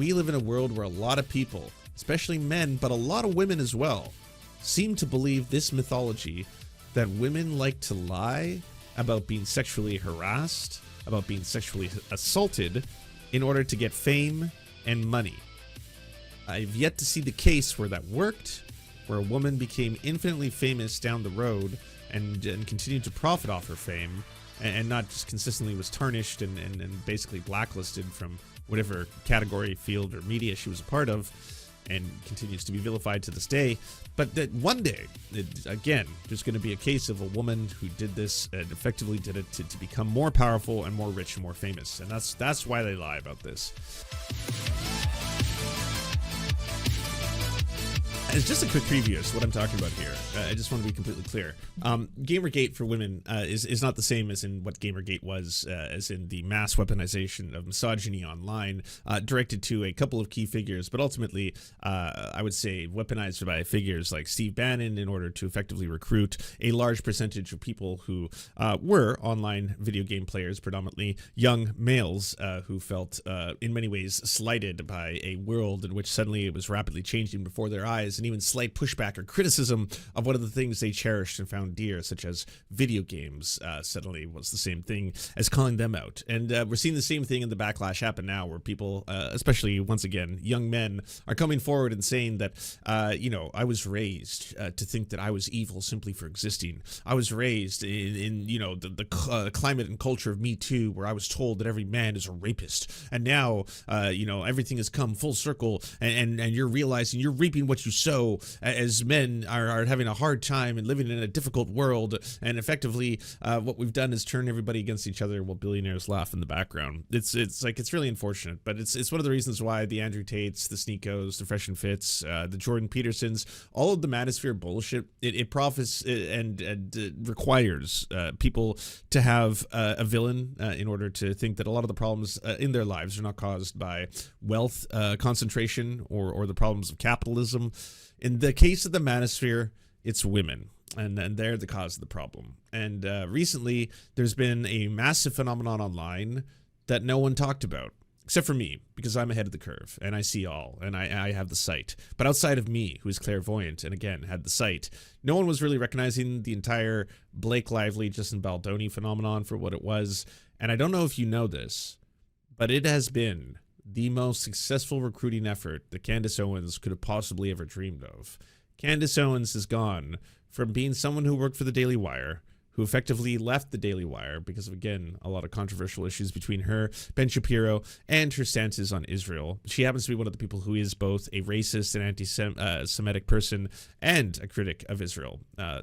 We live in a world where a lot of people, especially men, but a lot of women as well, seem to believe this mythology that women like to lie about being sexually harassed, about being sexually assaulted in order to get fame and money. I've yet to see the case where that worked, where a woman became infinitely famous down the road and continued to profit off her fame, and not just consistently was tarnished and basically blacklisted from whatever category, field, or media she was a part of, and continues to be vilified to this day. But that one day, again, there's going to be a case of a woman who did this and effectively did it to become more powerful and more rich and more famous. And that's why they lie about this. It's just a quick preview as to what I'm talking about here. I just want to be completely clear. Gamergate for women is not the same as in what Gamergate was, as in the mass weaponization of misogyny online, directed to a couple of key figures, but ultimately, I would say weaponized by figures like Steve Bannon in order to effectively recruit a large percentage of people who were online video game players, predominantly young males who felt in many ways slighted by a world in which suddenly it was rapidly changing before their eyes, and even slight pushback or criticism of one of the things they cherished and found dear, such as video games, suddenly was the same thing as calling them out. And we're seeing the same thing in the backlash happen now, where people, especially once again, young men, are coming forward and saying that, I was raised to think that I was evil simply for existing. I was raised in the climate and culture of Me Too, where I was told that every man is a rapist. And now, everything has come full circle, and you're realizing you're reaping what you sow, as men are having a hard time and living in a difficult world, and effectively what we've done is turn everybody against each other while billionaires laugh in the background. It's really unfortunate, but it's one of the reasons why the Andrew Tates, the Sneakos, the Fresh and Fits, the Jordan Petersons, all of the manosphere bullshit, it profits and requires people to have a villain in order to think that a lot of the problems in their lives are not caused by wealth concentration or the problems of capitalism. In the case of the manosphere, it's women, and they're the cause of the problem. And recently, there's been a massive phenomenon online that no one talked about, except for me, because I'm ahead of the curve, and I see all, and I have the sight. But outside of me, who is clairvoyant, and again, had the sight, no one was really recognizing the entire Blake Lively, Justin Baldoni phenomenon for what it was. And I don't know if you know this, but it has been the most successful recruiting effort that Candace Owens could have possibly ever dreamed of. Candace Owens has gone from being someone who worked for the Daily Wire, who effectively left the Daily Wire because of, again, a lot of controversial issues between her, Ben Shapiro, and her stances on Israel. She happens to be one of the people who is both a racist and anti-Semitic person and a critic of Israel.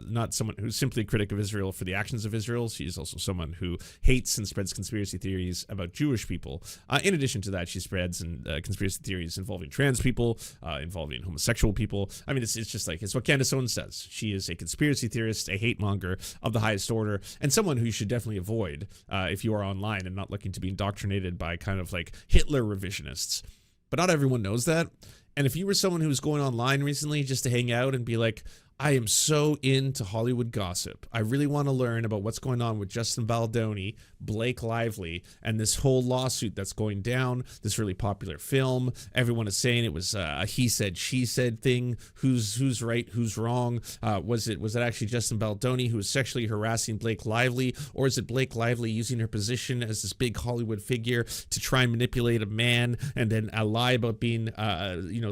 Not someone who's simply a critic of Israel for the actions of Israel. She is also someone who hates and spreads conspiracy theories about Jewish people. In addition to that, she spreads conspiracy theories involving trans people, involving homosexual people. I mean, it's just like, it's what Candace Owens does. She is a conspiracy theorist, a hate monger of the highest order, and someone who you should definitely avoid if you are online and not looking to be indoctrinated by kind of like Hitler revisionists. But not everyone knows that. And if you were someone who was going online recently just to hang out and be like, I am so into Hollywood gossip, I really want to learn about what's going on with Justin Baldoni, Blake Lively, and this whole lawsuit that's going down, this really popular film. Everyone is saying it was a he said, she said thing. Who's right, who's wrong? Was it actually Justin Baldoni who was sexually harassing Blake Lively? Or is it Blake Lively using her position as this big Hollywood figure to try and manipulate a man and then lie about being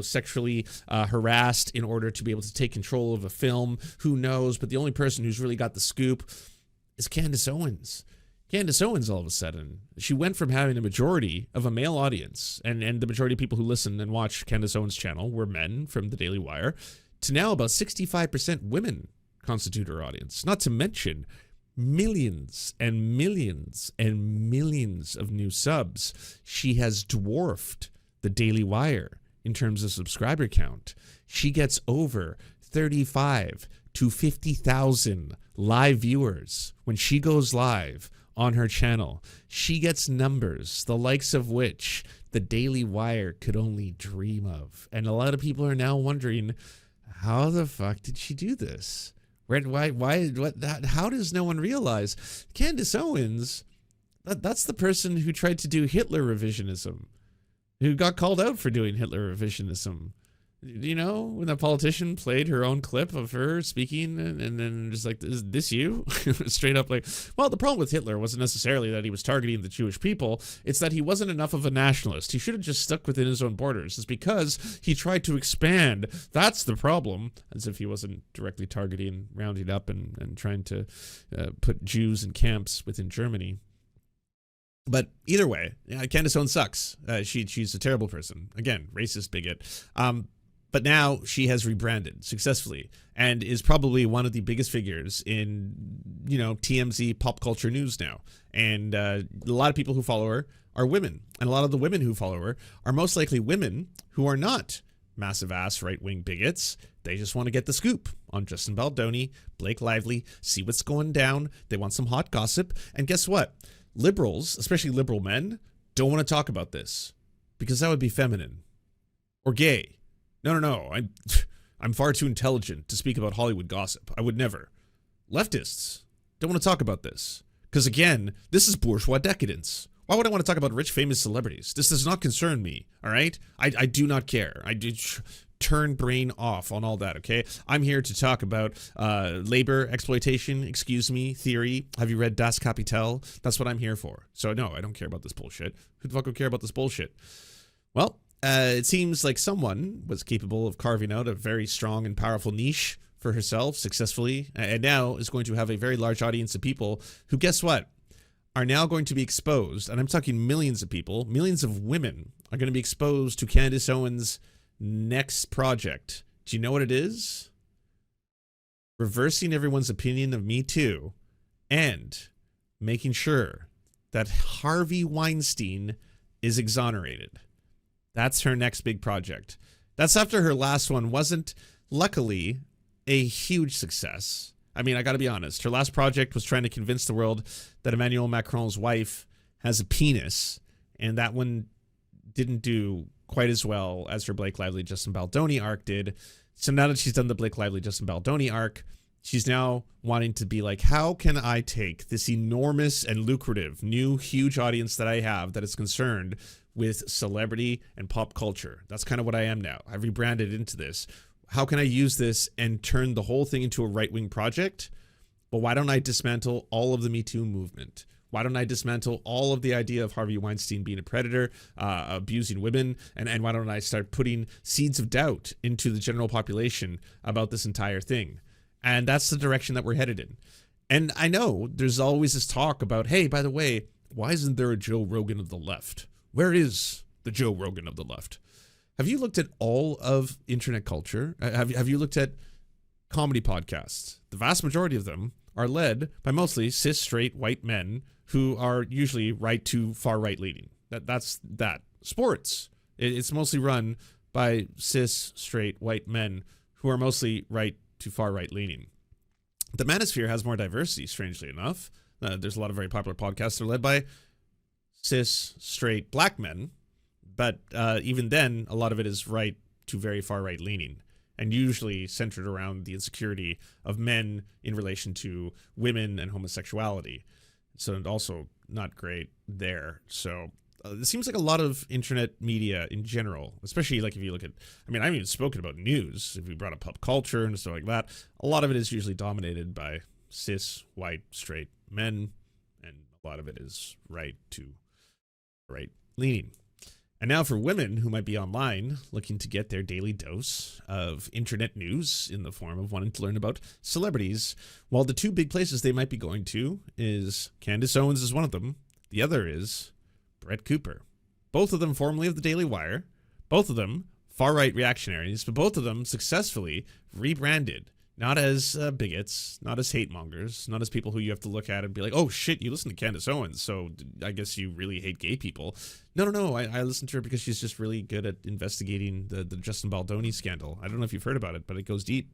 sexually harassed in order to be able to take control of a film? Who knows? But the only person who's really got the scoop is Candace Owens. Candace Owens, all of a sudden, she went from having a majority of a male audience, and the majority of people who listen and watch Candace Owens' channel were men from the Daily Wire, to now about 65% women constitute her audience. Not to mention millions and millions and millions of new subs. She has dwarfed the Daily Wire in terms of subscriber count. She gets over 35 to 50,000 live viewers when she goes live on her channel. She gets numbers the likes of which the Daily Wire could only dream of. And a lot of people are now wondering, how the fuck did she do this? How does no one realize Candace Owens, that's the person who tried to do Hitler revisionism. who got called out for doing Hitler revisionism. You know, when that politician played her own clip of her speaking and then just like, is this you? Straight up like, well, the problem with Hitler wasn't necessarily that he was targeting the Jewish people. It's that he wasn't enough of a nationalist. He should have just stuck within his own borders. It's because he tried to expand. That's the problem. As if he wasn't directly targeting, rounding up and trying to put Jews in camps within Germany. But either way, Candace Owens sucks. She's a terrible person. Again, racist bigot. But now she has rebranded successfully and is probably one of the biggest figures in, TMZ pop culture news now. And a lot of people who follow her are women. And a lot of the women who follow her are most likely women who are not massive ass right-wing bigots. They just want to get the scoop on Justin Baldoni, Blake Lively, see what's going down. They want some hot gossip. And guess what? Liberals, especially liberal men, don't want to talk about this because that would be feminine or gay. No. I'm far too intelligent to speak about Hollywood gossip. I would never. Leftists don't want to talk about this because, again, this is bourgeois decadence. Why would I want to talk about rich, famous celebrities? This does not concern me, all right? I do not care. I do turn brain off on all that, okay? I'm here to talk about labor exploitation, theory. Have you read Das Kapital? That's what I'm here for. So, no, I don't care about this bullshit. Who the fuck would care about this bullshit? Well, it seems like someone was capable of carving out a very strong and powerful niche for herself successfully, and now is going to have a very large audience of people who, guess what, are now going to be exposed, and I'm talking millions of people, millions of women are going to be exposed to Candace Owens' next project. Do you know what it is? Reversing everyone's opinion of Me Too and making sure that Harvey Weinstein is exonerated. That's her next big project. That's after her last one wasn't, luckily, a huge success. I mean, I got to be honest. Her last project was trying to convince the world that Emmanuel Macron's wife has a penis, and that one didn't do quite as well as her Blake Lively, Justin Baldoni arc did. So now that she's done the Blake Lively, Justin Baldoni arc, she's now wanting to be like, how can I take this enormous and lucrative new huge audience that I have that is concerned with celebrity and pop culture? That's kind of what I am now. I've rebranded into this. How can I use this and turn the whole thing into a right-wing project? Well, why don't I dismantle all of the Me Too movement? Why don't I dismantle all of the idea of Harvey Weinstein being a predator, abusing women, and why don't I start putting seeds of doubt into the general population about this entire thing? And that's the direction that we're headed in. And I know there's always this talk about, hey, by the way, why isn't there a Joe Rogan of the left? Where is the Joe Rogan of the left? Have you looked at all of internet culture? Have you looked at comedy podcasts? The vast majority of them are led by mostly cis, straight, white men who are usually right to far right leaning. That's that. Sports. It's mostly run by cis, straight, white men who are mostly right to far right leaning. The manosphere has more diversity, strangely enough. There's a lot of very popular podcasts that are led by cis, straight, black men, but even then, a lot of it is right to very far right leaning, and usually centered around the insecurity of men in relation to women and homosexuality. So also not great there. So it seems like a lot of internet media in general, especially like if you look at, I mean, I haven't even spoken about news. If we brought up pop culture and stuff like that, a lot of it is usually dominated by cis, white, straight men, and a lot of it is right to right leaning. And now for women who might be online looking to get their daily dose of internet news in the form of wanting to learn about celebrities, well, the two big places they might be going to is Candace Owens is one of them. The other is Brett Cooper. Both of them formerly of the Daily Wire. Both of them far-right reactionaries, but both of them successfully rebranded. Not as bigots, not as hate mongers, not as people who you have to look at and be like, oh shit, you listen to Candace Owens, so I guess you really hate gay people. No, I listen to her because she's just really good at investigating the Justin Baldoni scandal. I don't know if you've heard about it, but it goes deep.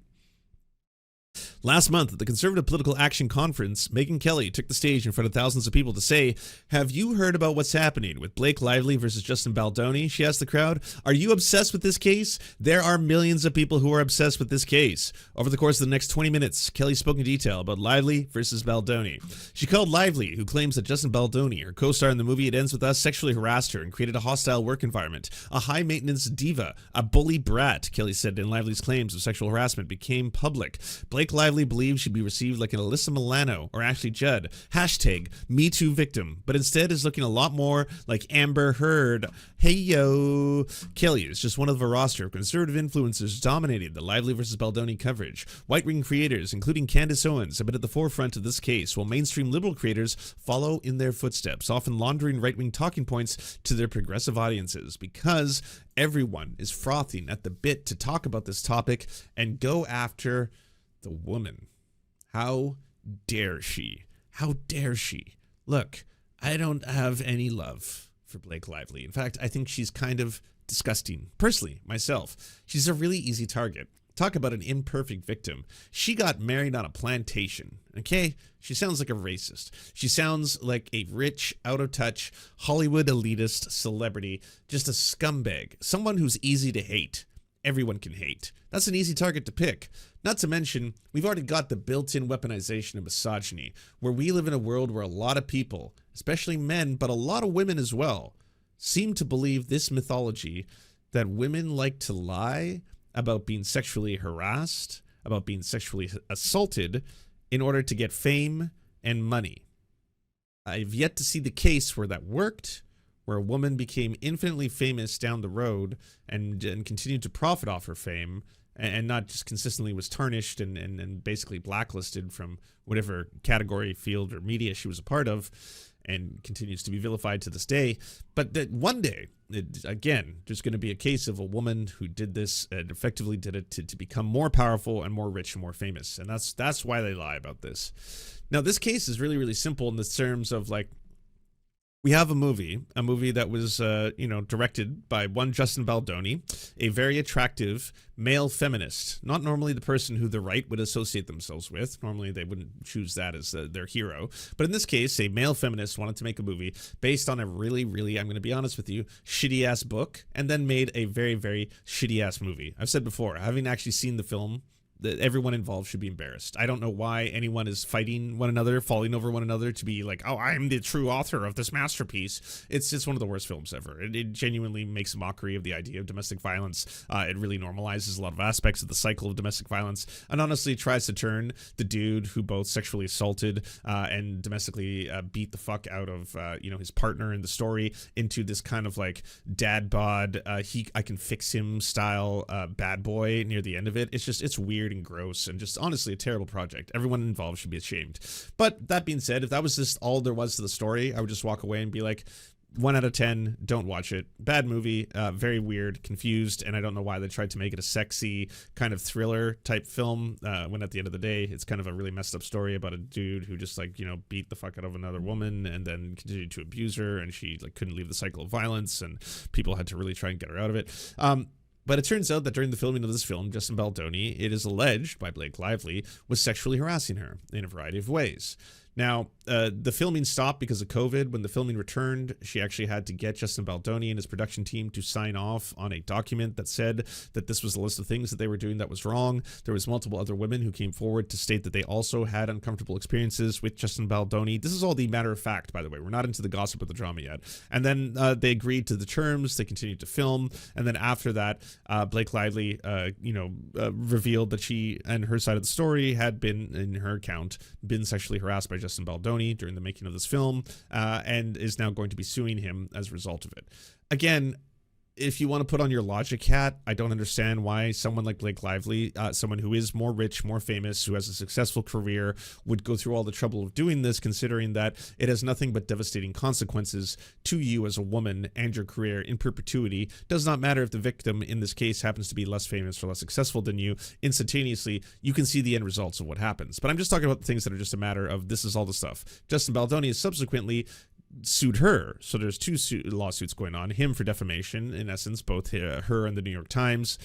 Last month at the Conservative Political Action Conference, Megyn Kelly took the stage in front of thousands of people to say, "Have you heard about what's happening with Blake Lively versus Justin Baldoni?" She asked the crowd. "Are you obsessed with this case?" There are millions of people who are obsessed with this case. Over the course of the next 20 minutes, Kelly spoke in detail about Lively versus Baldoni. She called Lively, who claims that Justin Baldoni, her co-star in the movie It Ends With Us, sexually harassed her and created a hostile work environment, a high-maintenance diva, a bully brat. Kelly said in Lively's claims of sexual harassment became public. Blake Lively believes she'd be received like an Alyssa Milano or Ashley Judd. Hashtag MeToo victim, but instead is looking a lot more like Amber Heard. Hey yo. Kelly is just one of a roster of conservative influencers dominating the Lively versus Baldoni coverage. Right-wing creators, including Candace Owens, have been at the forefront of this case, while mainstream liberal creators follow in their footsteps, often laundering right-wing talking points to their progressive audiences, because everyone is frothing at the bit to talk about this topic and go after the woman. How dare she? How dare she? Look, I don't have any love for Blake Lively. In fact, I think she's kind of disgusting. Personally, myself, she's a really easy target. Talk about an imperfect victim. She got married on a plantation, okay? She sounds like a racist. She sounds like a rich, out-of-touch, Hollywood elitist celebrity, just a scumbag, someone who's easy to hate. Everyone can hate. That's an easy target to pick. Not to mention, we've already got the built-in weaponization of misogyny, where we live in a world where a lot of people, especially men, but a lot of women as well, seem to believe this mythology that women like to lie about being sexually harassed, about being sexually assaulted in order to get fame and money. I've yet to see the case where that worked, where a woman became infinitely famous down the road and continued to profit off her fame, and not just consistently was tarnished and basically blacklisted from whatever category, field, or media she was a part of, and continues to be vilified to this day. But that one day, again, there's going to be a case of a woman who did this and effectively did it to become more powerful and more rich and more famous. And that's why they lie about this. Now, this case is really, really simple in the terms of, like, we have a movie that was, directed by one Justin Baldoni, a very attractive male feminist, not normally the person who the right would associate themselves with. Normally, they wouldn't choose that as their hero. But in this case, a male feminist wanted to make a movie based on a really, really, I'm going to be honest with you, shitty-ass book, and then made a very, very shitty-ass movie. I've said before, having actually seen the film, that everyone involved should be embarrassed. I don't know why anyone is fighting one another, falling over one another to be like, oh, I'm the true author of this masterpiece. It's just one of the worst films ever. It genuinely makes a mockery of the idea of domestic violence. It really normalizes a lot of aspects of the cycle of domestic violence, and honestly tries to turn the dude who both sexually assaulted and domestically beat the fuck out of his partner in the story into this kind of like dad bod, I can fix him style bad boy near the end of it. It's weird and gross and just honestly a terrible project. Everyone involved should be ashamed. But that being said, if that was just all there was to the story, I would just walk away and be like, 1 out of 10, don't watch it. Bad movie, very weird, confused, and I don't know why they tried to make it a sexy kind of thriller type film when at the end of the day, it's kind of a really messed up story about a dude who just beat the fuck out of another woman and then continued to abuse her, and she couldn't leave the cycle of violence, and people had to really try and get her out of it. But it turns out that during the filming of this film, Justin Baldoni, it is alleged by Blake Lively, was sexually harassing her in a variety of ways. Now, the filming stopped because of COVID. When the filming returned, she actually had to get Justin Baldoni and his production team to sign off on a document that said that this was a list of things that they were doing that was wrong. There was multiple other women who came forward to state that they also had uncomfortable experiences with Justin Baldoni. This is all the matter of fact, by the way. We're not into the gossip of the drama yet. And then they agreed to the terms. They continued to film. And then after that, Blake Lively, revealed that she and her side of the story had been, in her account, been sexually harassed by Justin Baldoni during the making of this film, and is now going to be suing him as a result of it. Again, if you want to put on your logic hat, I don't understand why someone like Blake Lively, someone who is more rich, more famous, who has a successful career, would go through all the trouble of doing this, considering that it has nothing but devastating consequences to you as a woman and your career in perpetuity. Does not matter if the victim in this case happens to be less famous or less successful than you. Instantaneously, you can see the end results of what happens. But I'm just talking about the things that are just a matter of this is all the stuff. Justin Baldoni is subsequently sued her. So there's two lawsuits going on. Him for defamation, in essence, both her and the New York Times,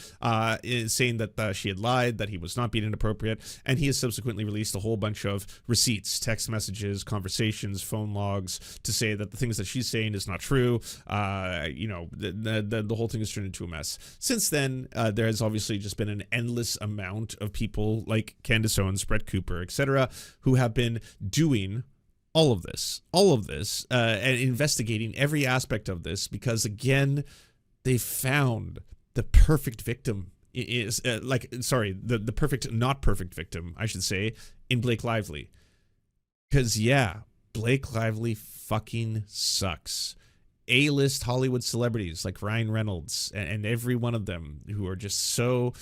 is saying that she had lied, that he was not being inappropriate, and he has subsequently released a whole bunch of receipts, text messages, conversations, phone logs, to say that the things that she's saying is not true. The whole thing has turned into a mess. Since then, there has obviously just been an endless amount of people like Candace Owens, Brett Cooper, etc., who have been doing all of this, and investigating every aspect of this, because again, they found the perfect victim the perfect, not perfect victim, I should say, in Blake Lively. Because yeah, Blake Lively fucking sucks. A-list Hollywood celebrities like Ryan Reynolds and every one of them who are just so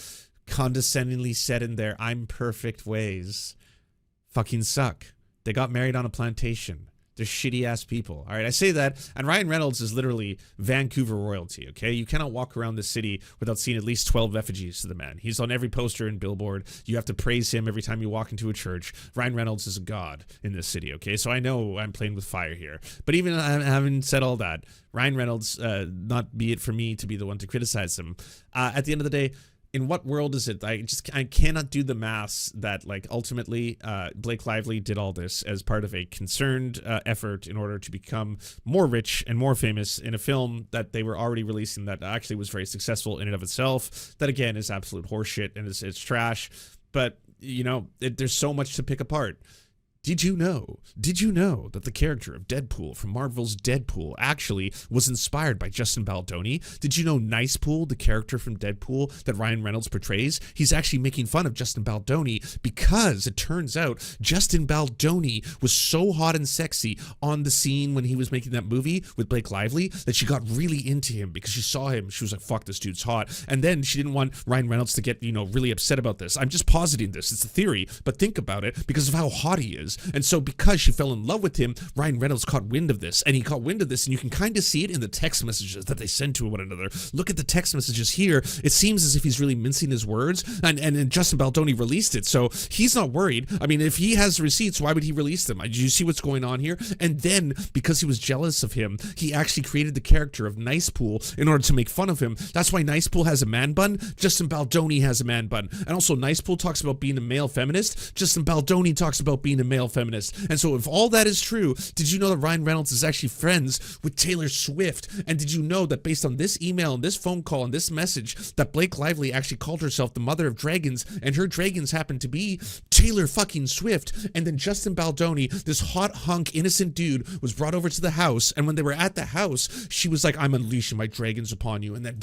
condescendingly set in their I'm perfect ways fucking suck. They got married on a plantation. They're shitty ass people. All right, I say that. And Ryan Reynolds is literally Vancouver royalty, okay? You cannot walk around the city without seeing at least 12 effigies to the man. He's on every poster and billboard. You have to praise him every time you walk into a church. Ryan Reynolds is a god in this city, okay? So I know I'm playing with fire here. But even having said all that, Ryan Reynolds, not be it for me to be the one to criticize him, at the end of the day, in what world is it? I cannot do the maths that, like, ultimately Blake Lively did all this as part of a concerned effort in order to become more rich and more famous in a film that they were already releasing that actually was very successful in and of itself. That again is absolute horseshit and it's trash. But you know, there's so much to pick apart. Did you know that the character of Deadpool from Marvel's Deadpool actually was inspired by Justin Baldoni? Did you know Nicepool, the character from Deadpool that Ryan Reynolds portrays, he's actually making fun of Justin Baldoni because it turns out Justin Baldoni was so hot and sexy on the scene when he was making that movie with Blake Lively that she got really into him because she saw him. She was like, fuck, this dude's hot. And then she didn't want Ryan Reynolds to get, really upset about this. I'm just positing this. It's a theory, but think about it because of how hot he is. And so because she fell in love with him, Ryan Reynolds caught wind of this, and he caught wind of this, and you can kind of see it in the text messages that they send to one another. Look at the text messages here. It seems as if he's really mincing his words, and Justin Baldoni released it, so he's not worried. I mean, if he has receipts, why would he release them? Do you see what's going on here? And then, because he was jealous of him, he actually created the character of Nicepool in order to make fun of him. That's why Nicepool has a man bun. Justin Baldoni has a man bun. And also, Nicepool talks about being a male feminist. Justin Baldoni talks about being a male feminist. And so if all that is true, did you know that Ryan Reynolds is actually friends with Taylor Swift? And did you know that based on this email and this phone call and this message, that Blake Lively actually called herself the mother of dragons, and her dragons happened to be Taylor fucking Swift? And then Justin Baldoni, this hot hunk innocent dude, was brought over to the house, and when they were at the house, she was like, I'm unleashing my dragons upon you. And then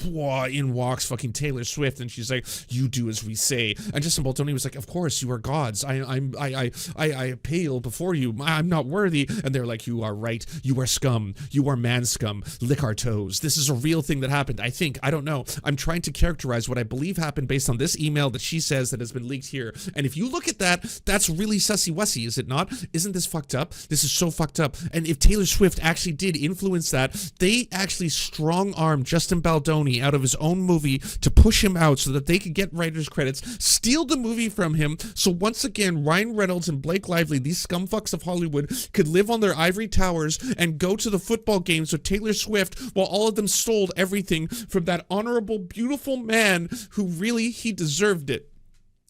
in walks fucking Taylor Swift, and she's like, you do as we say. And Justin Baldoni was like, of course you are gods. I pale before you. I'm not worthy. And they're like, you are right. You are scum. You are man scum. Lick our toes. This is a real thing that happened. I don't know. I'm trying to characterize what I believe happened based on this email that she says that has been leaked here. And if you look at that, that's really sussy-wussy, is it not? Isn't this fucked up? This is so fucked up. And if Taylor Swift actually did influence that, they actually strong-armed Justin Baldoni out of his own movie to push him out so that they could get writer's credits, steal the movie from him. So once again, Ryan Reynolds and Blake Lively, these scumfucks of Hollywood, could live on their ivory towers and go to the football games with Taylor Swift while all of them stole everything from that honorable, beautiful man who really, he deserved it.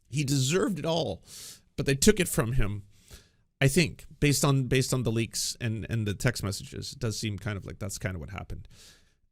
He deserved it all. But they took it from him. I think, based on the leaks and the text messages, it does seem kind of like that's kind of what happened.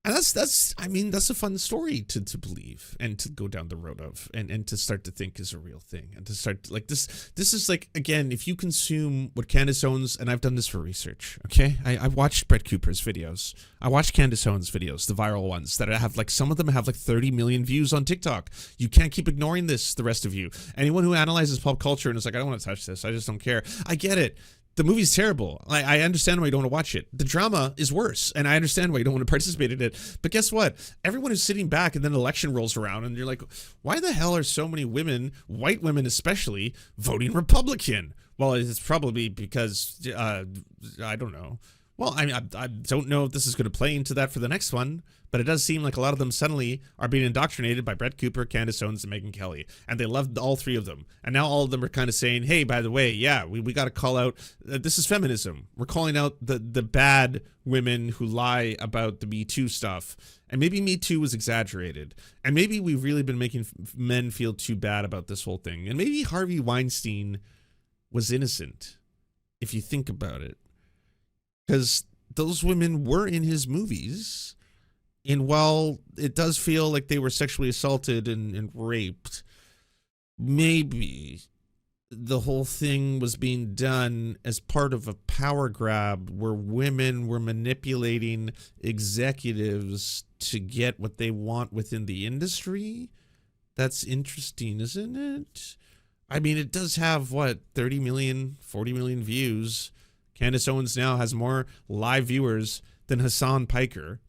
And that's a fun story to believe and to go down the road of and to start to think is a real thing, and to start like this is like, again, if you consume what Candace Owens, and I've done this for research, okay? I watched Brett Cooper's videos. I watched Candace Owens' videos, the viral ones that have like, some of them have like 30 million views on TikTok. You can't keep ignoring this, the rest of you. Anyone who analyzes pop culture and is like, I don't want to touch this, I just don't care. I get it. The movie's terrible. I understand why you don't want to watch it. The drama is worse, and I understand why you don't want to participate in it. But guess what? Everyone is sitting back, and then an election rolls around, and you're like, why the hell are so many women, white women especially, voting Republican? Well, it's probably because, I don't know, Well, I don't know if this is going to play into that for the next one, but it does seem like a lot of them suddenly are being indoctrinated by Brett Cooper, Candace Owens, and Megyn Kelly. And they loved all three of them. And now all of them are kind of saying, hey, by the way, yeah, we got to call out, this is feminism. We're calling out the bad women who lie about the Me Too stuff. And maybe Me Too was exaggerated. And maybe we've really been making men feel too bad about this whole thing. And maybe Harvey Weinstein was innocent, if you think about it. Because those women were in his movies. And while it does feel like they were sexually assaulted and raped, maybe the whole thing was being done as part of a power grab where women were manipulating executives to get what they want within the industry. That's interesting, isn't it? I mean, it does have, what, 30 million, 40 million views. Candace Owens now has more live viewers than Hassan Piker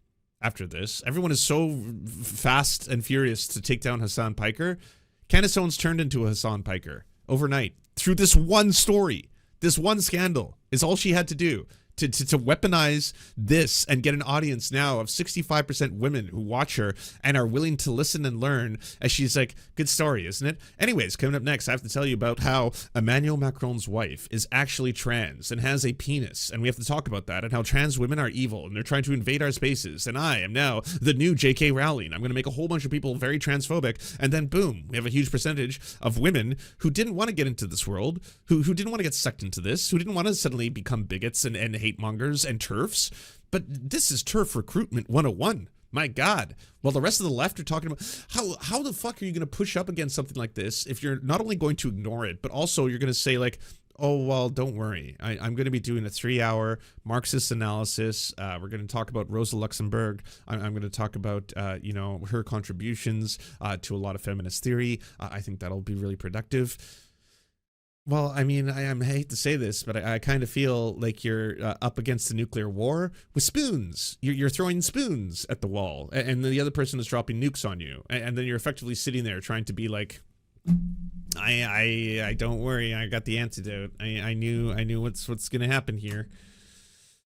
after this. Everyone is so fast and furious to take down Hassan Piker. Candace Owens turned into a Hassan Piker overnight through this one story. This one scandal is all she had to do to weaponize this and get an audience now of 65% women who watch her and are willing to listen and learn as she's like, good story, isn't it? Anyways, coming up next, I have to tell you about how Emmanuel Macron's wife is actually trans and has a penis. And we have to talk about that and how trans women are evil and they're trying to invade our spaces. And I am now the new J.K. Rowling. I'm going to make a whole bunch of people very transphobic. And then boom, we have a huge percentage of women who didn't want to get into this world, who didn't want to get sucked into this, who didn't want to suddenly become bigots and hate mongers and TERFs. But this is TERF recruitment 101. My God. Well, the rest of the left are talking about how the fuck are you going to push up against something like this if you're not only going to ignore it, but also you're going to say like, oh, well, don't worry. I'm going to be doing a 3-hour Marxist analysis. We're going to talk about Rosa Luxemburg. I'm going to talk about, her contributions to a lot of feminist theory. I think that'll be really productive. Well, I mean, I hate to say this, but I kind of feel like you're up against a nuclear war with spoons. You're throwing spoons at the wall, and then the other person is dropping nukes on you, and then you're effectively sitting there trying to be like, I don't worry, I got the antidote. I knew what's going to happen here.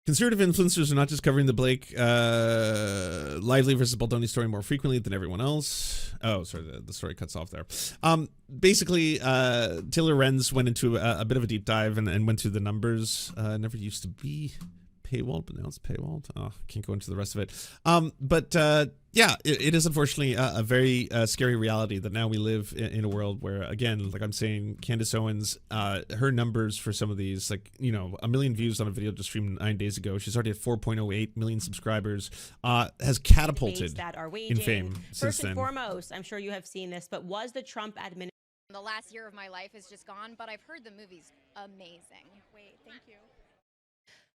Conservative influencers are not just covering the Blake Lively versus Baldoni story more frequently than everyone else. Oh, sorry, the story cuts off there. Basically, Taylor Renz went into a bit of a deep dive and went through the numbers. Never used to be paywalled, but now it's paywalled. Oh, I can't go into the rest of it. Yeah, it is unfortunately a very scary reality that now we live in a world where, again, like I'm saying, Candace Owens, her numbers for some of these, like, 1 million views on a video just streamed 9 days ago. She's already at 4.08 million subscribers, has catapulted that are waging. in fame since then. First and foremost, I'm sure you have seen this, but was the Trump administration... The last year of my life is just gone, but I've heard the movie's amazing. Wait, thank you.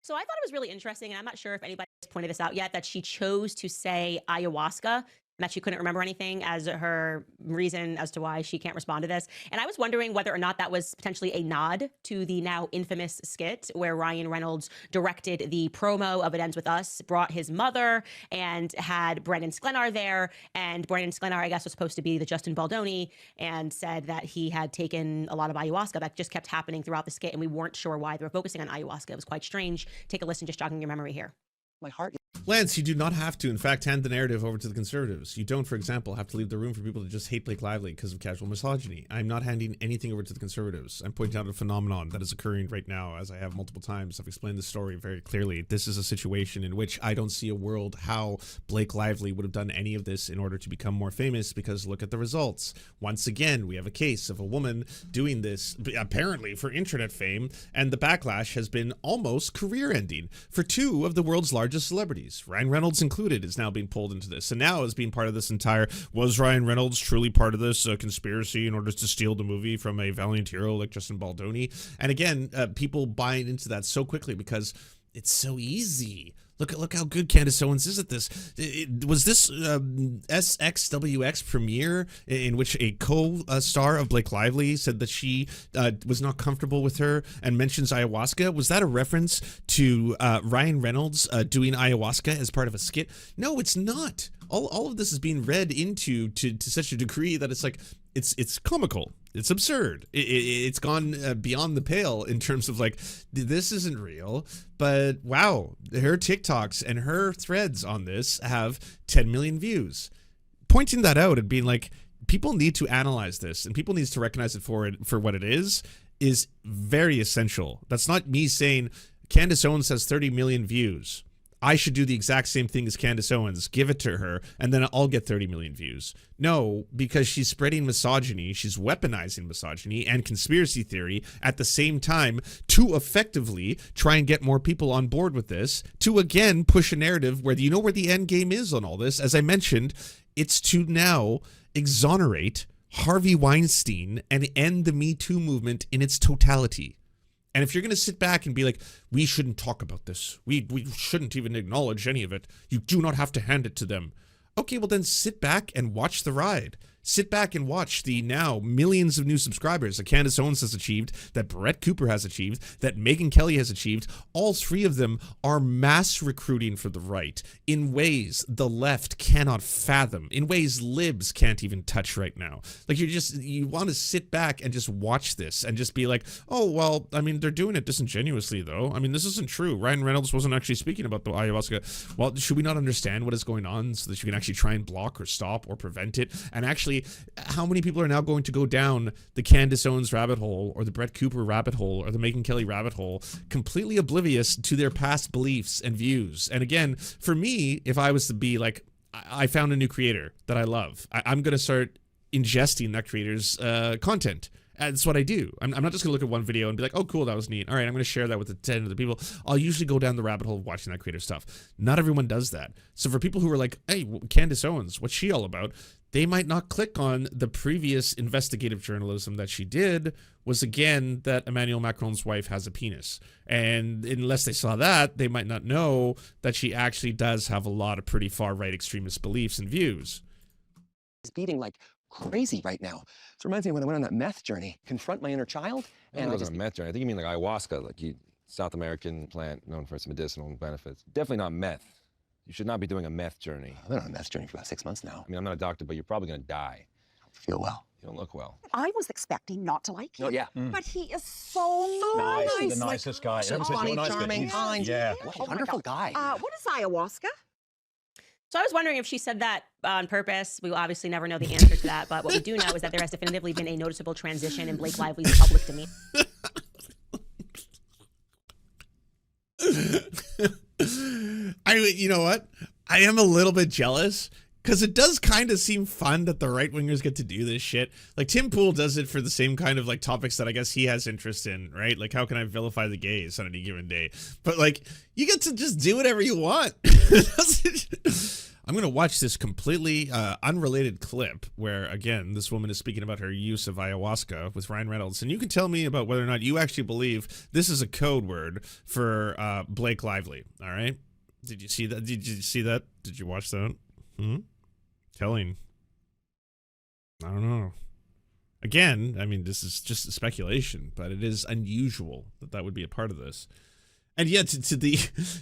So I thought it was really interesting, and I'm not sure if anybody has pointed this out yet, that she chose to say ayahuasca, and that she couldn't remember anything as her reason as to why she can't respond to this. And I was wondering whether or not that was potentially a nod to the now infamous skit where Ryan Reynolds directed the promo of It Ends With Us, brought his mother, and had Brandon Sklenar there. And Brandon Sklenar, I guess, was supposed to be the Justin Baldoni, and said that he had taken a lot of ayahuasca. That just kept happening throughout the skit, and we weren't sure why they were focusing on ayahuasca. It was quite strange. Take a listen, just jogging your memory here. My heart. Lance, you do not have to, in fact, hand the narrative over to the conservatives. You don't, for example, have to leave the room for people to just hate Blake Lively because of casual misogyny. I'm not handing anything over to the conservatives. I'm pointing out a phenomenon that is occurring right now, as I have multiple times. I've explained the story very clearly. This is a situation in which I don't see a world how Blake Lively would have done any of this in order to become more famous, because look at the results. Once again, we have a case of a woman doing this, apparently for internet fame, and the backlash has been almost career-ending for two of the world's largest celebrities. Ryan Reynolds included is now being pulled into this, and now is being part of this entire, was Ryan Reynolds truly part of this conspiracy in order to steal the movie from a valiant hero like Justin Baldoni? And again, people buying into that so quickly because it's so easy. Look how good Candace Owens is at this. Was this SXWX premiere in which a co-star of Blake Lively said that she was not comfortable with her and mentions ayahuasca? Was that a reference to Ryan Reynolds doing ayahuasca as part of a skit? No, it's not. all of this is being read into to such a degree that it's like it's comical, it's absurd, it's gone beyond the pale in terms of like, this isn't real. But wow, her TikToks and her threads on this have 10 million views. Pointing that out and being like, people need to analyze this and people need to recognize it for what it is very essential. That's not me saying Candace Owens has 30 million views, I should do the exact same thing as Candace Owens, give it to her, and then I'll get 30 million views. No, because she's spreading misogyny, she's weaponizing misogyny and conspiracy theory at the same time to effectively try and get more people on board with this, to again push a narrative where you know where the end game is on all this. As I mentioned, it's to now exonerate Harvey Weinstein and end the Me Too movement in its totality. And if you're going to sit back and be like, we shouldn't talk about this, we shouldn't even acknowledge any of it, you do not have to hand it to them. Okay, well then sit back and watch the ride. Sit back and watch the now millions of new subscribers that Candace Owens has achieved, that Brett Cooper has achieved, that Megyn Kelly has achieved. All three of them are mass recruiting for the right in ways the left cannot fathom, in ways libs can't even touch right now. Like you want to sit back and just watch this and just be like, oh, well, I mean, they're doing it disingenuously though. I mean, this isn't true. Ryan Reynolds wasn't actually speaking about the ayahuasca. Well, should we not understand what is going on so that you can actually try and block or stop or prevent it? And actually, how many people are now going to go down the Candace Owens rabbit hole or the Brett Cooper rabbit hole or the Megyn Kelly rabbit hole, completely oblivious to their past beliefs and views? And again, for me, if I was to be like, I found a new creator that I love, I'm going to start ingesting that creator's content. That's what I do. I'm not just going to look at one video and be like, oh, cool, that was neat. All right, I'm going to share that with the 10 other people. I'll usually go down the rabbit hole of watching that creator stuff. Not everyone does that. So for people who are like, hey, Candace Owens, what's she all about? They might not click on the previous investigative journalism that she did was, again, that Emmanuel Macron's wife has a penis. And unless they saw that, they might not know that she actually does have a lot of pretty far-right extremist beliefs and views. It's beating like crazy right now. It reminds me of when I went on that meth journey, confront my inner child. And I wasn't a meth journey. I think you mean like ayahuasca, like South American plant known for its medicinal benefits. Definitely not meth. You should not be doing a meth journey. I've been on a meth journey for about 6 months now. I mean, I'm not a doctor, but you're probably going to die. I don't feel well. You don't look well. I was expecting not to like him. Oh, yeah. But he is so nice. The nicest guy. So funny, charming, kind. Yeah. What a wonderful guy. What is ayahuasca? So I was wondering if she said that on purpose. We will obviously never know the answer to that, but what we do know is that there has definitively been a noticeable transition in Blake Lively's public demeanor. You know what? I am a little bit jealous because it does kind of seem fun that the right wingers get to do this shit. Like Tim Pool does it for the same kind of like topics that I guess he has interest in, right? Like how can I vilify the gays on any given day? But like you get to just do whatever you want. I'm going to watch this completely unrelated clip where, again, this woman is speaking about her use of ayahuasca with Ryan Reynolds. And you can tell me about whether or not you actually believe this is a code word for Blake Lively. All right. Did you see that? Did you see that? Did you watch that? Telling. I don't know. Again, I mean, this is just speculation, but it is unusual that that would be a part of this. And yet, to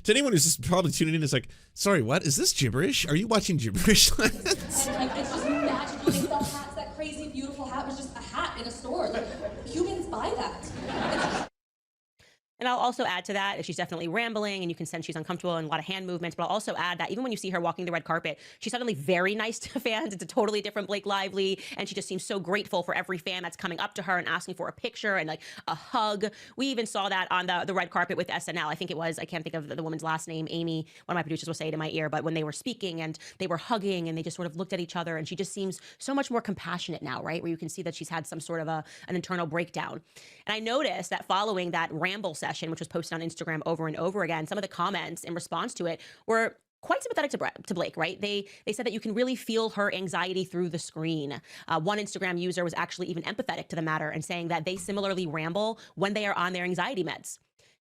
anyone who's just probably tuning in, is like, sorry, what? Is this gibberish? Are you watching gibberish? And like, it's just magical. They sell hats. That crazy, beautiful hat was just a hat in a store. Like, humans buy that. And I'll also add to that, she's definitely rambling and you can sense she's uncomfortable and a lot of hand movements, but I'll also add that even when you see her walking the red carpet, she's suddenly very nice to fans. It's a totally different Blake Lively, and she just seems so grateful for every fan that's coming up to her and asking for a picture and like a hug. We even saw that on the red carpet with SNL. I think it was, I can't think of the woman's last name, Amy, one of my producers will say it in my ear, but when they were speaking and they were hugging and they just sort of looked at each other, and she just seems so much more compassionate now, right? Where you can see that she's had some sort of an internal breakdown. And I noticed that following that ramble session, which was posted on Instagram over and over again, some of the comments in response to it were quite sympathetic to Blake, right? They said that you can really feel her anxiety through the screen. One Instagram user was actually even empathetic to the matter and saying that they similarly ramble when they are on their anxiety meds.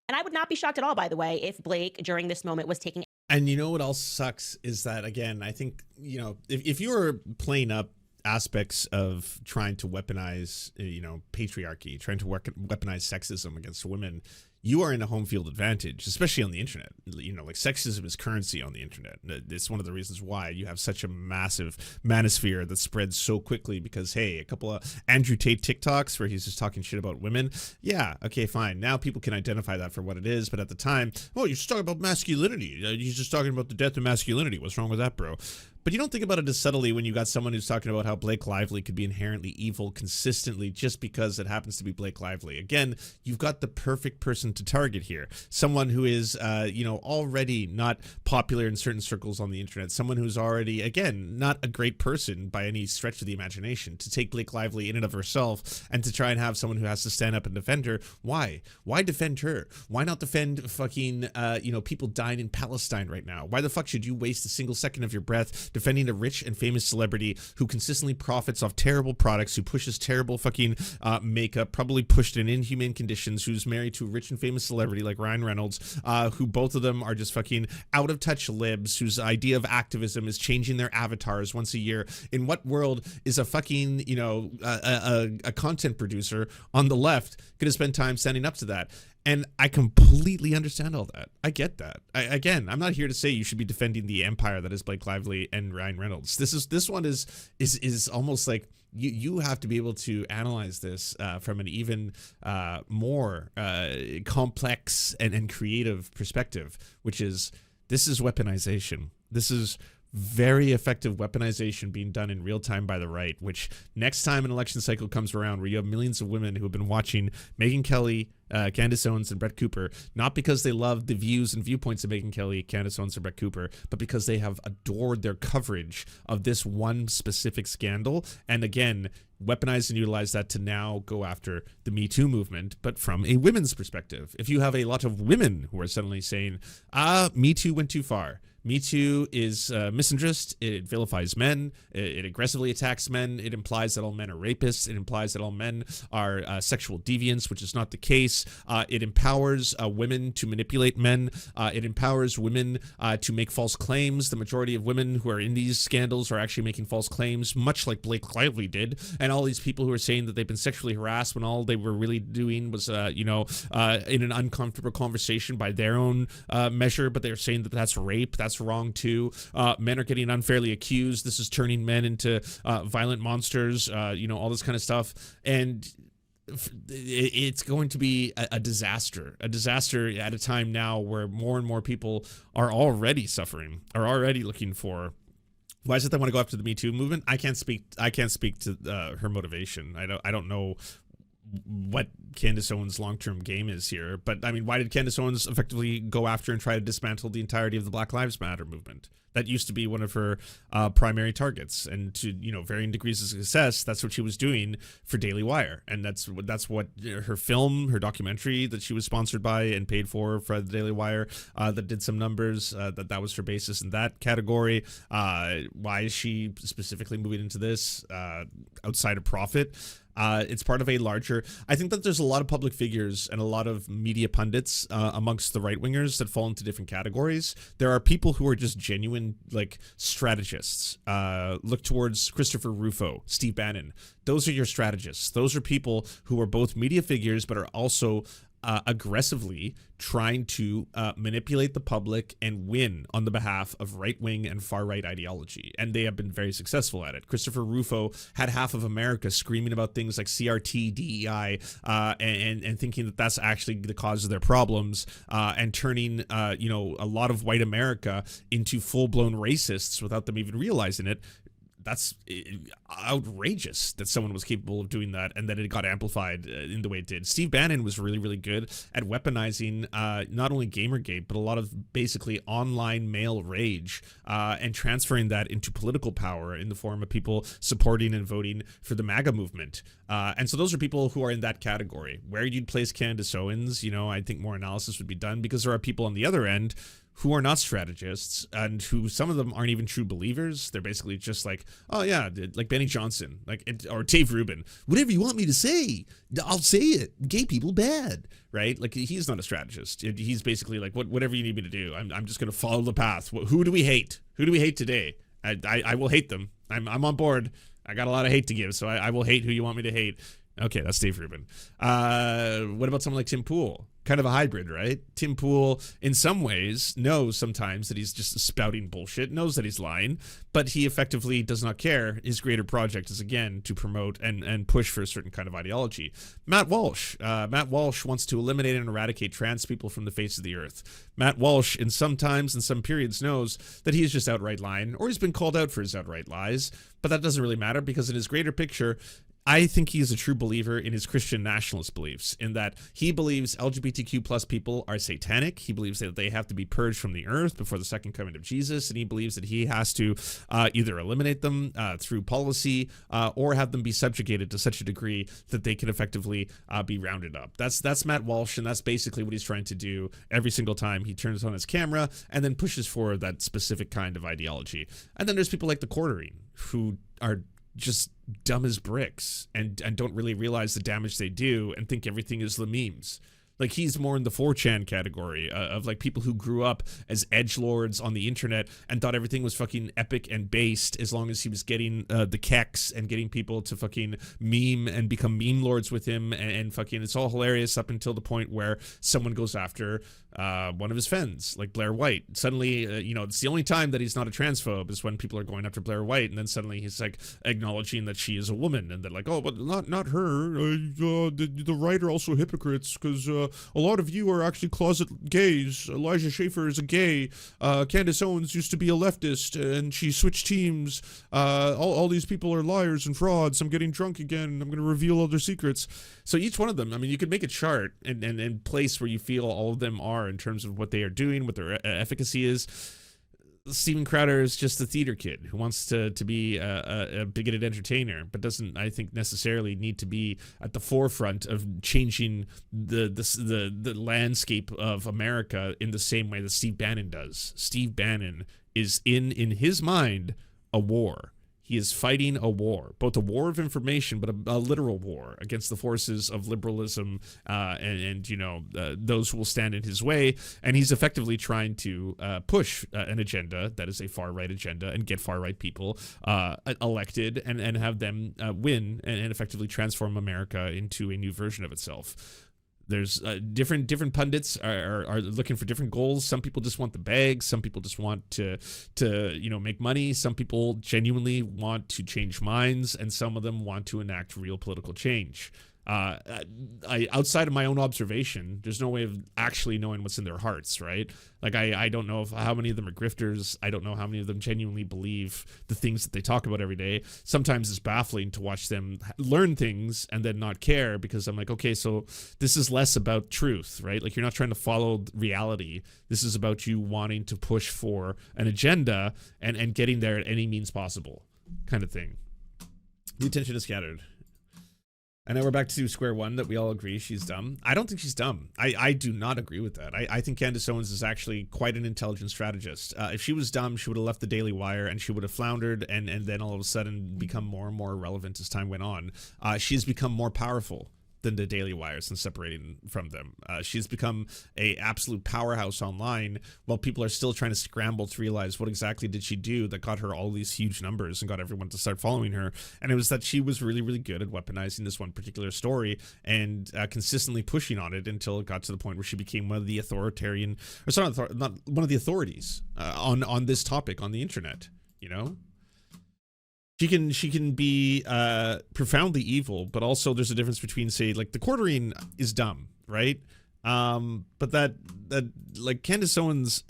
And I would not be shocked at all, by the way, if Blake during this moment was taking. And you know what else sucks is that, again, I think, you know, if you were playing up aspects of trying to weaponize, you know, patriarchy, trying to weaponize sexism against women, you are in a home field advantage, especially on the internet. You know, like sexism is currency on the internet. It's one of the reasons why you have such a massive manosphere that spreads so quickly because, hey, a couple of Andrew Tate TikToks where he's just talking shit about women. Yeah, okay, fine. Now people can identify that for what it is. But at the time, oh, you're just talking about masculinity. You're just talking about the death of masculinity. What's wrong with that, bro? But you don't think about it as subtly when you got someone who's talking about how Blake Lively could be inherently evil consistently just because it happens to be Blake Lively. Again, you've got the perfect person to target here. Someone who is, you know, already not popular in certain circles on the internet. Someone who's already, again, not a great person by any stretch of the imagination. To take Blake Lively in and of herself and to try and have someone who has to stand up and defend her. Why? Why defend her? Why not defend fucking, you know, people dying in Palestine right now? Why the fuck should you waste a single second of your breath defending a rich and famous celebrity who consistently profits off terrible products, who pushes terrible fucking makeup, probably pushed in inhumane conditions, who's married to a rich and famous celebrity like Ryan Reynolds, who both of them are just fucking out of touch libs, whose idea of activism is changing their avatars once a year. In what world is a fucking, you know, a content producer on the left going to spend time standing up to that? And I completely understand all that. I get that. Again, I'm not here to say you should be defending the empire that is Blake Lively and Ryan Reynolds. This one is almost like you have to be able to analyze this from an even more complex and creative perspective, which is this is weaponization. This is very effective weaponization being done in real time by the right, which next time an election cycle comes around where you have millions of women who have been watching Megyn Kelly, Candace Owens, and Brett Cooper, not because they love the views and viewpoints of Megyn Kelly, Candace Owens, and Brett Cooper, but because they have adored their coverage of this one specific scandal. And again, weaponize and utilize that to now go after the Me Too movement, but from a women's perspective. If you have a lot of women who are suddenly saying, Me Too went too far. Me Too is misandrist. It vilifies men. It aggressively attacks men. It implies that all men are rapists. It implies that all men are sexual deviants, which is not the case. It empowers women to manipulate men. It empowers women to make false claims. The majority of women who are in these scandals are actually making false claims, much like Blake Lively did. And all these people who are saying that they've been sexually harassed when all they were really doing was, you know, in an uncomfortable conversation by their own measure, but they're saying that that's rape. That's wrong too. Men are getting unfairly accused. This is turning men into violent monsters, you know, all this kind of stuff. And it's going to be a disaster at a time now where more and more people are already suffering, are already looking for. Why is it they want to go after the Me Too movement? I can't speak to her motivation. I don't know what Candace Owens' long-term game is here, but I mean, why did Candace Owens effectively go after and try to dismantle the entirety of the Black Lives Matter movement? That used to be one of her primary targets, and to, you know, varying degrees of success, that's what she was doing for Daily Wire, and that's what her film, her documentary that she was sponsored by and paid for the Daily Wire, that did some numbers, that was her basis in that category. Why is she specifically moving into this outside of profit? It's part of a larger. I think that there's a lot of public figures and a lot of media pundits amongst the right wingers that fall into different categories. There are people who are just genuine, like, strategists. Look towards Christopher Rufo, Steve Bannon. Those are your strategists. Those are people who are both media figures but are also aggressively trying to manipulate the public and win on the behalf of right-wing and far-right ideology. And they have been very successful at it. Christopher Rufo had half of America screaming about things like CRT, DEI, and thinking that that's actually the cause of their problems, and turning, you know, a lot of white America into full-blown racists without them even realizing it. That's outrageous that someone was capable of doing that and that it got amplified in the way it did. Steve Bannon was really, really good at weaponizing not only Gamergate, but a lot of basically online male rage and transferring that into political power in the form of people supporting and voting for the MAGA movement. And so those are people who are in that category. Where you'd place Candace Owens, you know, I think more analysis would be done, because there are people on the other end who are not strategists and who, some of them aren't even true believers. They're basically just like, oh yeah, like Benny Johnson, or Dave Rubin, whatever you want me to say, I'll say it. Gay people bad, right? Like, he's not a strategist. He's basically like, whatever you need me to do, I'm just going to follow the path. Who do we hate? Who do we hate today? I will hate them. I'm on board. I got a lot of hate to give, so I will hate who you want me to hate. Okay, that's Dave Rubin. What about someone like Tim Pool? Kind of a hybrid, right? Tim Pool, in some ways, knows sometimes that he's just spouting bullshit, knows that he's lying, but he effectively does not care. His greater project is, again, to promote and push for a certain kind of ideology. Matt Walsh. Matt Walsh wants to eliminate and eradicate trans people from the face of the earth. Matt Walsh, in some times and some periods, knows that he is just outright lying, or he's been called out for his outright lies, but that doesn't really matter because in his greater picture, I think he is a true believer in his Christian nationalist beliefs, in that he believes LGBTQ plus people are satanic. He believes that they have to be purged from the earth before the second coming of Jesus, and he believes that he has to either eliminate them through policy or have them be subjugated to such a degree that they can effectively be rounded up. That's Matt Walsh, and that's basically what he's trying to do every single time he turns on his camera and then pushes for that specific kind of ideology. And then there's people like the Quartering, who are just dumb as bricks and don't really realize the damage they do and think everything is the memes. Like, he's more in the 4chan category of like people who grew up as edgelords on the internet and thought everything was fucking epic and based as long as he was getting the keks and getting people to fucking meme and become meme lords with him, and fucking it's all hilarious up until the point where someone goes after one of his friends, like Blair White. Suddenly, it's the only time that he's not a transphobe is when people are going after Blair White, and then suddenly he's like acknowledging that she is a woman, and they're like, oh, but not her. The right are also hypocrites because a lot of you are actually closet gays. Elijah Schaffer is a gay. Candace Owens used to be a leftist, and she switched teams. All these people are liars and frauds. I'm getting drunk again. I'm going to reveal all their secrets. So each one of them, I mean, you could make a chart and place where you feel all of them are in terms of what they are doing, what their efficacy is. Steven Crowder is just a theater kid who wants to be a bigoted entertainer, but doesn't, I think, necessarily need to be at the forefront of changing the landscape of America in the same way that Steve Bannon does. Steve Bannon is in his mind a war. He is fighting a war, both a war of information, but a literal war against the forces of liberalism and those who will stand in his way. And he's effectively trying to push an agenda that is a far-right agenda and get far-right people elected and have them win and effectively transform America into a new version of itself. There's different pundits are looking for different goals. Some people just want the bag. Some people just want to make money. Some people genuinely want to change minds, and some of them want to enact real political change. Outside of my own observation, there's no way of actually knowing what's in their hearts, right? Like, I don't know how many of them are grifters. I don't know how many of them genuinely believe the things that they talk about every day. Sometimes it's baffling to watch them learn things and then not care, because I'm like, okay, so this is less about truth, right? Like, you're not trying to follow reality. This is about you wanting to push for an agenda and getting there at any means possible, kind of thing. The attention is scattered. And now we're back to square one, that we all agree she's dumb. I don't think she's dumb. I do not agree with that. I think Candace Owens is actually quite an intelligent strategist. If she was dumb, she would have left the Daily Wire and she would have floundered and then all of a sudden become more and more irrelevant as time went on. She's become more powerful than the Daily Wire since separating from them. She's become a absolute powerhouse online, while people are still trying to scramble to realize what exactly did she do that got her all these huge numbers and got everyone to start following her. And it was that she was really, really good at weaponizing this one particular story and consistently pushing on it until it got to the point where she became one of the authoritarian, or sorry, not one of the authorities on this topic on the internet, you know? She can be profoundly evil, but also there's a difference between, say, like, the Quartering is dumb, right? But that like Candace Owens,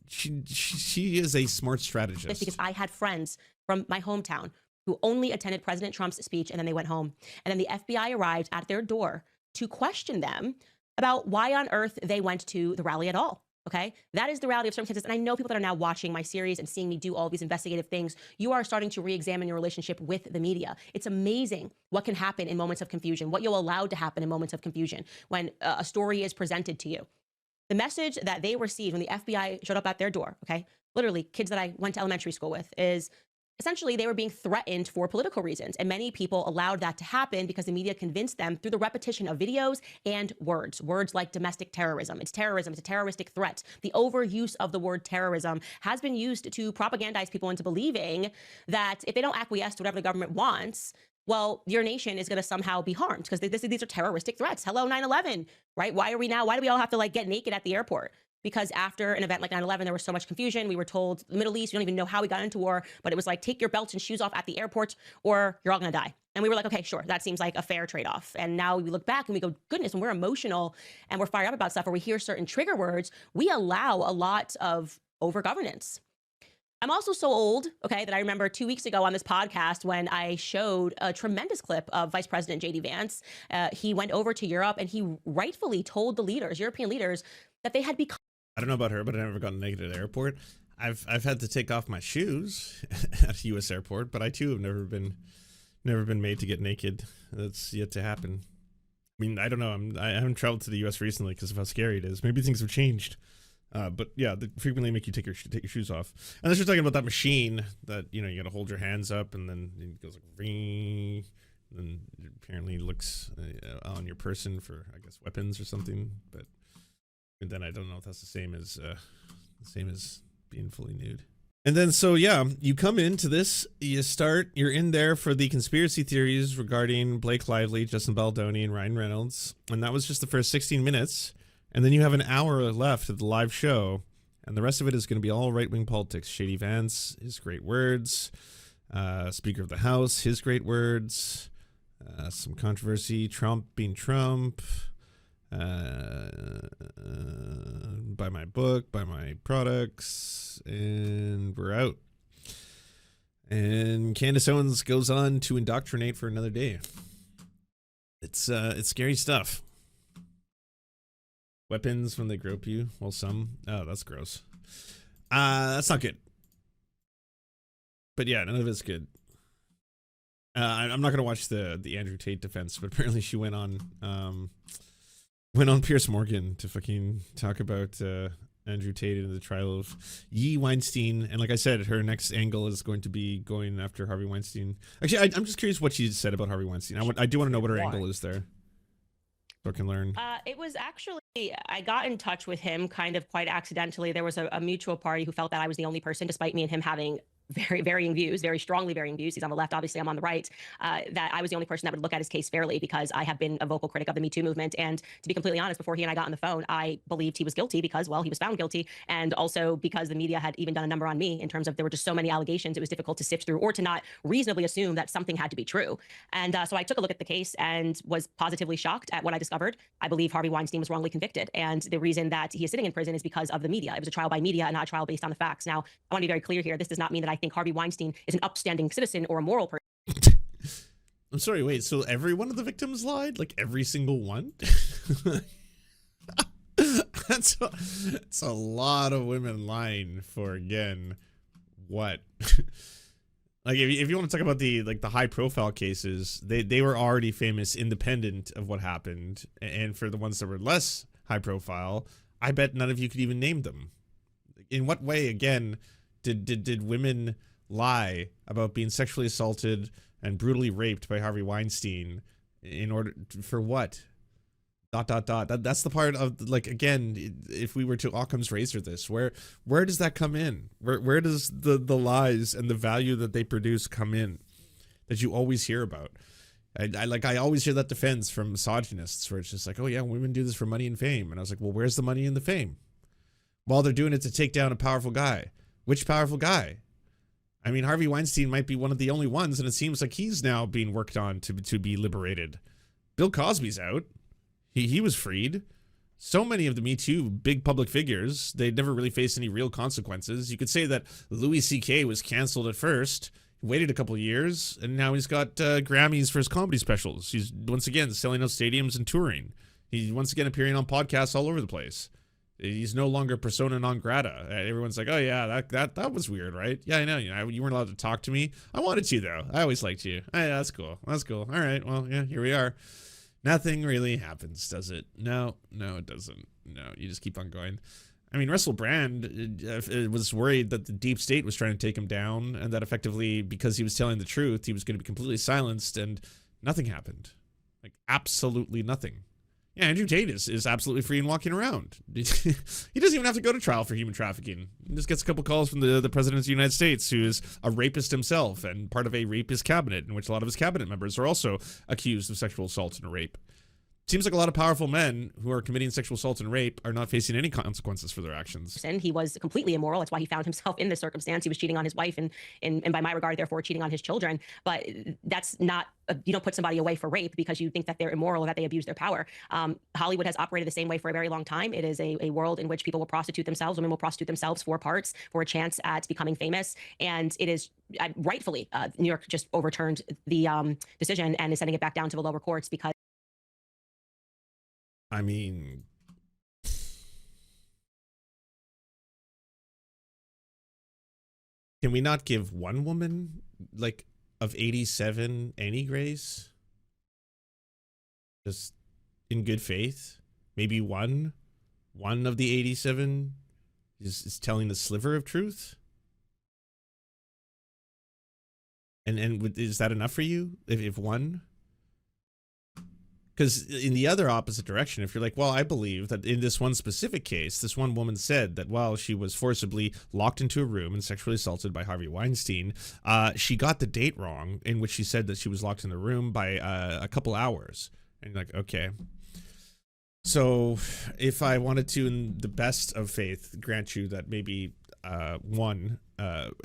she is a smart strategist. Because I had friends from my hometown who only attended President Trump's speech and then they went home. And then the FBI arrived at their door to question them about why on earth they went to the rally at all. Okay, that is the reality of circumstances. And I know people that are now watching my series and seeing me do all these investigative things, you are starting to re-examine your relationship with the media. It's amazing what can happen in moments of confusion, what you'll allow to happen in moments of confusion when a story is presented to you. The message that they received when the FBI showed up at their door, okay, literally kids that I went to elementary school with, is essentially they were being threatened for political reasons. And many people allowed that to happen because the media convinced them through the repetition of videos and words like domestic terrorism. It's terrorism. It's a terroristic threat. The overuse of the word terrorism has been used to propagandize people into believing that if they don't acquiesce to whatever the government wants, well, your nation is going to somehow be harmed because these are terroristic threats. Hello, 9/11, right? Why do we all have to like get naked at the airport? Because after an event like 9/11, there was so much confusion. We were told the Middle East, we don't even know how we got into war, but it was like, take your belts and shoes off at the airport or you're all going to die. And we were like, okay, sure. That seems like a fair trade-off. And now we look back and we go, goodness, when we're emotional and we're fired up about stuff or we hear certain trigger words, we allow a lot of over-governance. I'm also so old, okay, that I remember 2 weeks ago on this podcast when I showed a tremendous clip of Vice President J.D. Vance. He went over to Europe and he rightfully told the leaders, European leaders, that they had become. I don't know about her, but I never gotten naked at the airport. I've had to take off my shoes at a U.S. airport, but I too have never been made to get naked. That's yet to happen. I mean, I don't know. I haven't traveled to the U.S. recently because of how scary it is. Maybe things have changed. But yeah, they frequently make you take your shoes off. Unless you're talking about that machine that, you know, you got to hold your hands up and then it goes like ring, and then it apparently looks on your person for, I guess, weapons or something. But then I don't know if that's the same as being fully nude. And then, so yeah, you come into this, you're in there for the conspiracy theories regarding Blake Lively, Justin Baldoni, and Ryan Reynolds. And that was just the first 16 minutes. And then you have an hour left of the live show, and the rest of it is going to be all right-wing politics. Shady Vance, his great words. Speaker of the House, his great words. Some controversy, Trump being Trump. Buy my book, buy my products, and we're out. And Candace Owens goes on to indoctrinate for another day. It's scary stuff. Weapons when they grope you. Well, some. Oh, that's gross. That's not good. But yeah, none of it's good. I'm not gonna watch the Andrew Tate defense, but apparently she went on Piers Morgan to fucking talk about Andrew Tate and the trial of Weinstein. And like I said, her next angle is going to be going after Harvey Weinstein. Actually, I'm just curious what she said about Harvey Weinstein. I do want to know what her angle is there. So I can learn. It was actually, I got in touch with him kind of quite accidentally. There was a mutual party who felt that I was the only person, despite me and him having very varying views, very strongly varying views. He's on the left, obviously I'm on the right, that I was the only person that would look at his case fairly because I have been a vocal critic of the Me Too movement. And to be completely honest, before he and I got on the phone, I believed he was guilty because, well, he was found guilty. And also because the media had even done a number on me in terms of there were just so many allegations, it was difficult to sift through or to not reasonably assume that something had to be true. And so I took a look at the case and was positively shocked at what I discovered. I believe Harvey Weinstein was wrongly convicted. And the reason that he is sitting in prison is because of the media. It was a trial by media and not a trial based on the facts. Now, I want to be very clear here. This does not mean that I think Harvey Weinstein is an upstanding citizen or a moral person. I'm sorry, wait, so every one of the victims lied? Like every single one? That's a lot of women lying for, again, what? Like if you want to talk about the high profile cases, they were already famous independent of what happened. And for the ones that were less high profile, I bet none of you could even name them. In what way, again, did women lie about being sexually assaulted and brutally raped by Harvey Weinstein in order for what? ... That's the part of, like, again, if we were to Occam's razor this, where does that come in? Where does the lies and the value that they produce come in that you always hear about? I always hear that defense from misogynists where it's just like, oh yeah, women do this for money and fame. And I was like, well, where's the money and the fame? Well, they're doing it to take down a powerful guy. Which powerful guy? I mean, Harvey Weinstein might be one of the only ones, and it seems like he's now being worked on to be liberated. Bill Cosby's out. He was freed. So many of the Me Too big public figures, they never really faced any real consequences. You could say that Louis C.K. was canceled at first, waited a couple of years, and now he's got Grammys for his comedy specials. He's once again selling out stadiums and touring. He's once again appearing on podcasts all over the place. He's no longer persona non grata. Everyone's like, oh yeah, that was weird, right? Yeah, I know. You weren't allowed to talk to me. I wanted to though. I always liked you. Hey, that's cool. That's cool. All right. Well, yeah, here we are. Nothing really happens, does it? No, it doesn't. No, you just keep on going. I mean, Russell Brand was worried that the deep state was trying to take him down, and that effectively, because he was telling the truth, he was going to be completely silenced, and nothing happened. Like, absolutely nothing. Yeah, Andrew Tate is absolutely free and walking around. He doesn't even have to go to trial for human trafficking. He just gets a couple calls from the president of the United States, who is a rapist himself and part of a rapist cabinet, in which a lot of his cabinet members are also accused of sexual assault and rape. Seems like a lot of powerful men who are committing sexual assault and rape are not facing any consequences for their actions. And he was completely immoral. That's why he found himself in this circumstance. He was cheating on his wife and by my regard, therefore cheating on his children. But that's not, you don't put somebody away for rape because you think that they're immoral or that they abuse their power. Hollywood has operated the same way for a very long time. It is a world in which people will prostitute themselves. Women will prostitute themselves for parts, for a chance at becoming famous. And it is rightfully, New York just overturned the decision and is sending it back down to the lower courts because I mean, can we not give one woman, like, of 87 any grace? Just in good faith? Maybe one of the 87 is telling the sliver of truth? And is that enough for you, if one? Because in the other opposite direction, if you're like, well, I believe that in this one specific case, this one woman said that while she was forcibly locked into a room and sexually assaulted by Harvey Weinstein, she got the date wrong, in which she said that she was locked in the room by a couple hours. And you're like, okay. So if I wanted to, in the best of faith, grant you that maybe one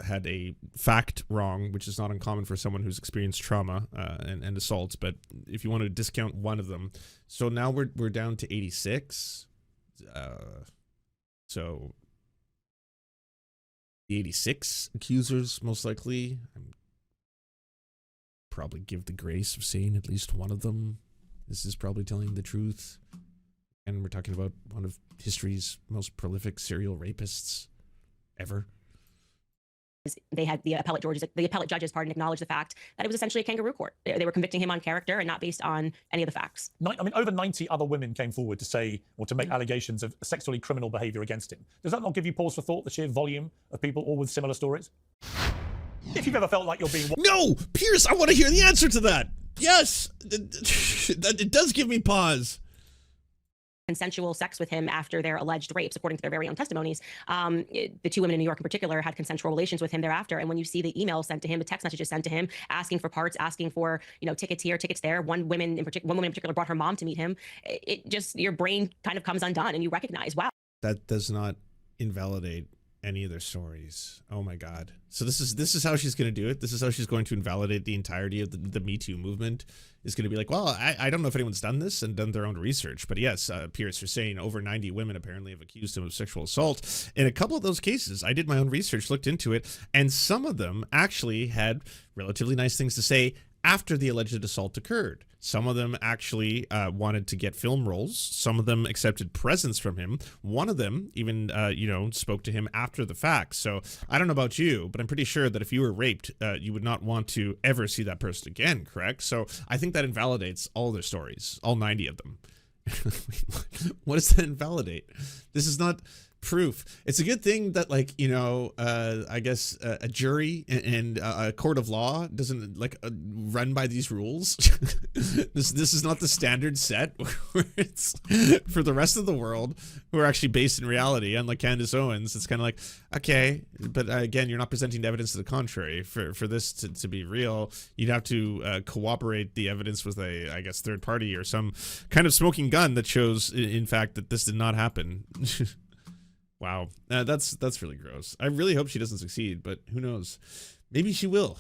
had a fact wrong, which is not uncommon for someone who's experienced trauma and assaults, but if you want to discount one of them, so now we're down to 86. So the 86 accusers most likely probably give the grace of saying at least one of them is probably telling the truth. And we're talking about one of history's most prolific serial rapists ever. They had the appellate judges, acknowledge the fact that it was essentially a kangaroo court. They were convicting him on character and not based on any of the facts. I mean, over 90 other women came forward to say or to make allegations of sexually criminal behaviour against him. Does that not give you pause for thought, the sheer volume of people all with similar stories? If you've ever felt like you're being... No! Pierce, I want to hear the answer to that! Yes! It does give me pause. Consensual sex with him after their alleged rapes, according to their very own testimonies. The two women in New York in particular had consensual relations with him thereafter. And when you see the emails sent to him, the text messages sent to him, asking for parts, asking for, tickets here, tickets there. One woman in particular brought her mom to meet him. It just, your brain kind of comes undone and you recognize, wow. That does not invalidate any of their stories. Oh my God. So this is how she's going to do it. This is how she's going to invalidate the entirety of the Me Too movement. Is going to be like, well, I don't know if anyone's done this and done their own research, but yes, Pierce, you're saying over 90 women apparently have accused him of sexual assault. In a couple of those cases, I did my own research, looked into it, and some of them actually had relatively nice things to say after the alleged assault occurred. Some of them actually wanted to get film roles. Some of them accepted presents from him. One of them even, spoke to him after the fact. So I don't know about you, but I'm pretty sure that if you were raped, you would not want to ever see that person again, correct? So I think that invalidates all their stories, all 90 of them. What does that invalidate? This is not proof. It's a good thing that, I guess a jury and a court of law doesn't run by these rules. This is not the standard set where it's for the rest of the world who are actually based in reality. Unlike Candace Owens, it's kind of like, okay, but again, you're not presenting evidence to the contrary. For this to be real, you'd have to cooperate the evidence with a, I guess, third party or some kind of smoking gun that shows, in fact, that this did not happen. Wow, that's really gross. I really hope she doesn't succeed, but who knows? Maybe she will.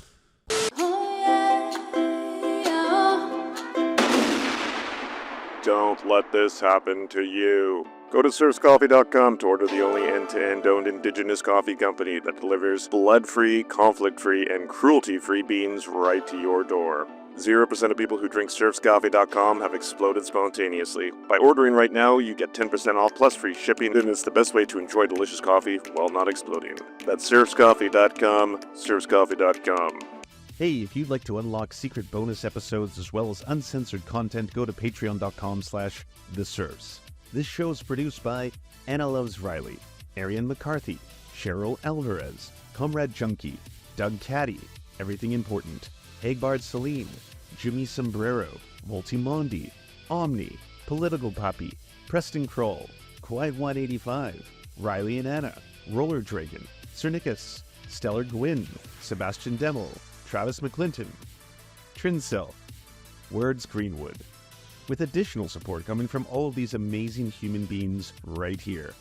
Don't let this happen to you. Go to serfscoffee.com to order the only end-to-end owned indigenous coffee company that delivers blood-free, conflict-free, and cruelty-free beans right to your door. 0% of people who drink serfscoffee.com have exploded spontaneously. By ordering right now, you get 10% off plus free shipping, and it's the best way to enjoy delicious coffee while not exploding. That's serfscoffee.com, serfscoffee.com. Hey, if you'd like to unlock secret bonus episodes as well as uncensored content, go to patreon.com/theserfs. This show is produced by Anna Loves Riley, Arian McCarthy, Cheryl Alvarez, Comrade Junkie, Doug Caddy, Everything Important, Hagbard Celine, Jimmy Sombrero, Voltimondi, Omni, Political Poppy, Preston Kroll, Quiet 185, Riley and Anna, Roller Dragon, Cernicus, Stellar Gwyn, Sebastian Demel, Travis McClinton, Trincel, Words Greenwood, with additional support coming from all of these amazing human beings right here.